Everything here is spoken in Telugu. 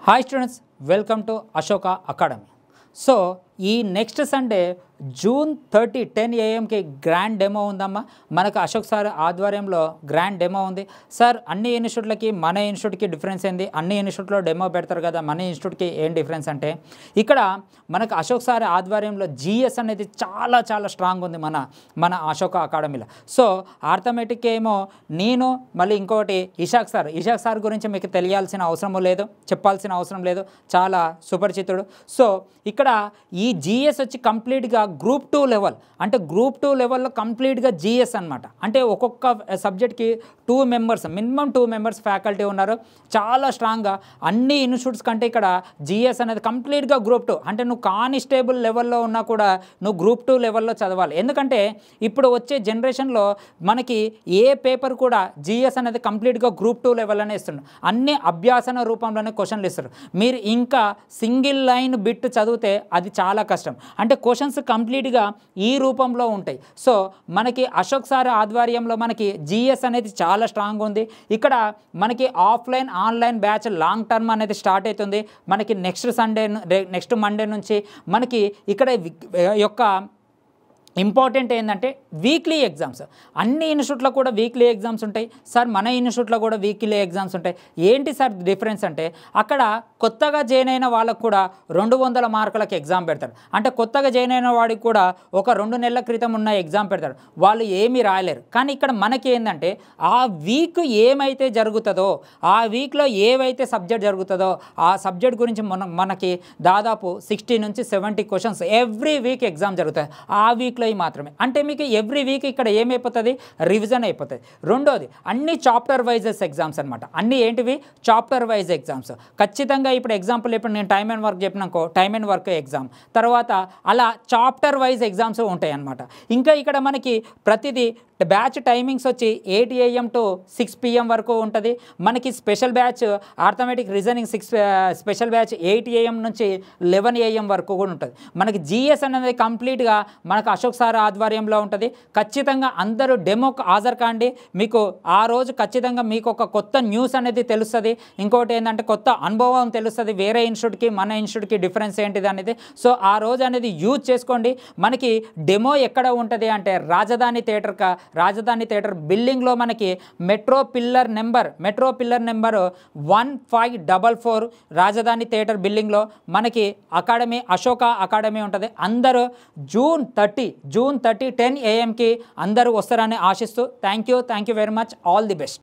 Hi students, welcome to Ashoka Academy. So, ఈ next Sunday June 30 10 AM grand demo ఉందమ్మా. మనకు అశోక్ సార్ ఆధ్వర్యంలో గ్రాండ్ డెమో ఉంది. సార్ అన్ని ఇన్స్టిట్యూట్లకి మన ఇన్స్టిట్యూట్కి డిఫరెన్స్ ఏంది? అన్ని ఇన్స్టిట్యూట్లో డెమో పెడతారు కదా, మన ఇన్స్టిట్యూట్కి ఏం డిఫరెన్స్ అంటే ఇక్కడ మనకు అశోక్ సార్ ఆధ్వర్యంలో జిఎస్ అనేది చాలా స్ట్రాంగ్ ఉంది మన అశోక అకాడమీలో. సో ఆర్థమెటిక్ ఏమో నేను మళ్ళీ ఇంకోటి ఇషాక్ సార్ గురించి మీకు తెలియాల్సిన అవసరం లేదు, చెప్పాల్సిన అవసరం లేదు, చాలా సుపరిచితుడు. సో ఇక్కడ ఈ జిఎస్ వచ్చి కంప్లీట్గా గ్రూప్ 2 లెవెల్, అంటే గ్రూప్ 2 లెవెల్లో కంప్లీట్గా జిఎస్ అనమాట. అంటే ఒక్కొక్క సబ్జెక్ట్కి మినిమం 2 మెంబర్స్ ఫ్యాకల్టీ ఉన్నారు. చాలా స్ట్రాంగ్గా అన్ని ఇన్స్టిట్యూట్స్ కంటే ఇక్కడ జిఎస్ అనేది కంప్లీట్గా గ్రూప్ 2, అంటే నువ్వు కానిస్టేబుల్ లెవెల్లో ఉన్నా కూడా నువ్వు గ్రూప్ 2 లెవెల్లో చదవాలి. ఎందుకంటే ఇప్పుడు వచ్చే జనరేషన్లో మనకి ఏ పేపర్ కూడా జిఎస్ అనేది కంప్లీట్గా గ్రూప్ 2 లెవెల్లోనే ఇస్తున్నారు. అన్ని అభ్యాసన రూపంలోనే క్వశ్చన్లు ఇస్తారు. మీరు ఇంకా సింగిల్ లైన్ బిట్ చదివితే అది చాలా కష్టం, అంటే క్వశ్చన్స్ కంప్లీట్గా ఈ రూపంలో ఉంటాయి. సో మనకి అశోక్ సార్ ఆధ్వర్యంలో మనకి జిఎస్ అనేది చాలా స్ట్రాంగ్ ఉంది. ఇక్కడ మనకి offline online batch long term అనేది స్టార్ట్ అవుతుంది. మనకి నెక్స్ట్ మండే నుంచి మనకి ఇక్కడ యొక్క ఇంపార్టెంట్ ఏంటంటే వీక్లీ ఎగ్జామ్స్. అన్ని ఇన్స్టిట్యూట్లో కూడా వీక్లీ ఎగ్జామ్స్ ఉంటాయి సార్, మన ఇన్స్టిట్యూట్లో కూడా వీక్లీ ఎగ్జామ్స్ ఉంటాయి. ఏంటి సార్ డిఫరెన్స్ అంటే అక్కడ కొత్తగా జాయిన్ అయిన వాళ్ళకు కూడా 200 మార్కులకు ఎగ్జామ్ పెడతారు. అంటే కొత్తగా జాయిన్ అయిన వాడికి కూడా ఒక 2 నెలల క్రితం ఉన్న ఎగ్జామ్ పెడతారు, వాళ్ళు ఏమీ రాయలేరు. కానీ ఇక్కడ మనకి ఏంటంటే ఆ వీక్ ఏమైతే జరుగుతుందో, ఆ వీక్లో ఏవైతే సబ్జెక్ట్ జరుగుతుందో ఆ సబ్జెక్ట్ గురించి మనకి దాదాపు 60 నుంచి 70 క్వశ్చన్స్ ఎవ్రీ వీక్ ఎగ్జామ్ జరుగుతాయి ఆ వీక్లో మాత్రమే. అంటే మీకు ఎవ్రీ వీక్ ఇక్కడ ఏమైపోతుంది, రివిజన్ అయిపోతుంది. రెండోది అన్ని చాప్టర్ వైజెస్ ఎగ్జామ్స్ అనమాట. అన్ని ఏంటివి, చాప్టర్ వైజ్ ఎగ్జామ్స్. ఖచ్చితంగా ఇప్పుడు ఎగ్జాంపుల్ ఇప్పుడు నేను టైమ్ అండ్ వర్క్ చెప్పినాకో టైమ్ అండ్ వర్క్ ఎగ్జామ్, తర్వాత అలా చాప్టర్ వైజ్ ఎగ్జామ్స్ ఉంటాయి అన్నమాట. ఇంకా ఇక్కడ మనకి ప్రతిదీ బ్యాచ్ టైమింగ్స్ వచ్చి 8 AM to 6 PM వరకు ఉంటుంది. మనకి special batch arithmetic reasoning special batch 8 AM నుంచి 11 AM వరకు కూడా ఉంటుంది. మనకి జిఎస్ అనేది కంప్లీట్గా మనకు అశోక్ సార్ ఆధ్వర్యంలో ఉంటుంది. ఖచ్చితంగా అందరూ డెమోకి హాజరు కాండి. మీకు ఆ రోజు ఖచ్చితంగా మీకు ఒక కొత్త న్యూస్ అనేది తెలుస్తుంది. ఇంకోటి ఏంటంటే కొత్త అనుభవం తెలుస్తుంది, వేరే ఇన్స్టిట్యూట్కి మన ఇన్స్టిట్యూట్కి డిఫరెన్స్ ఏంటిది అనేది. సో ఆ రోజు అనేది యూజ్ చేసుకోండి. మనకి డెమో ఎక్కడ ఉంటుంది అంటే రాజధాని థియేటర్ బిల్డింగ్లో మనకి మెట్రో పిల్లర్ నెంబర్ 1544 రాజధాని థియేటర్ బిల్డింగ్లో మనకి అకాడమీ అశోక అకాడమీ ఉంటుంది. అందరూ June 30 10 AM అందరూ వస్తారని ఆశిస్తూ thank you very much. All the best.